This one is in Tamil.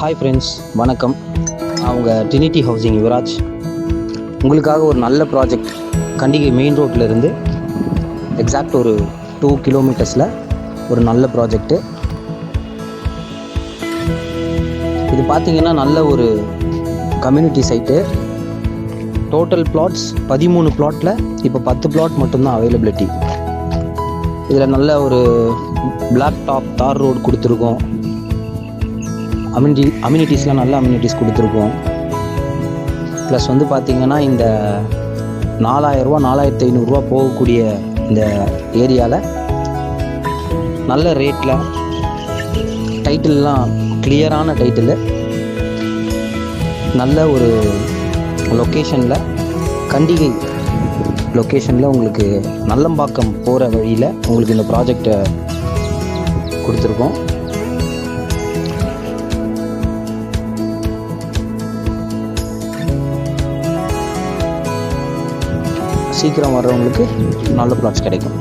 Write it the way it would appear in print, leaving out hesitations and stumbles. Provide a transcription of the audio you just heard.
ஹாய் ஃப்ரெண்ட்ஸ், வணக்கம். நான் உங்கள் ட்ரினிட்டி ஹவுசிங் யுவராஜ். உங்களுக்காக ஒரு நல்ல ப்ராஜெக்ட் கண்டிகை மெயின் ரோட்டில் இருந்து எக்ஸாக்ட் ஒரு 2 கிலோமீட்டர்ஸில் ஒரு நல்ல ப்ராஜெக்ட்டு. இது பார்த்திங்கன்னா நல்ல ஒரு கம்யூனிட்டி சைட்டு. டோட்டல் பிளாட்ஸ் 13 பிளாட்டில் இப்போ 10 பிளாட் மட்டும்தான் அவைலபிலிட்டி. இதில் நல்ல ஒரு பிளாக் டாப் தார் ரோடு கொடுத்துருக்கோம். அம்யூனிட்டிஸ்லாம் நல்ல அம்யூனிட்டிஸ் கொடுத்துருக்கோம். ப்ளஸ் வந்து பார்த்திங்கன்னா இந்த 4000 4500 போகக்கூடிய இந்த ஏரியாவில் நல்ல ரேட்டில் டைட்டில்லாம் கிளியரான டைட்டிலு, நல்ல ஒரு லொக்கேஷனில், கண்டிகை லொக்கேஷனில் உங்களுக்கு நல்லம்பாக்கம் போகிற வழியில் உங்களுக்கு இந்த ப்ராஜெக்டை கொடுத்துருக்கோம். சீக்கிரம் வர்றவங்களுக்கு நல்ல பிளாட்ஸ் கிடைக்கும்.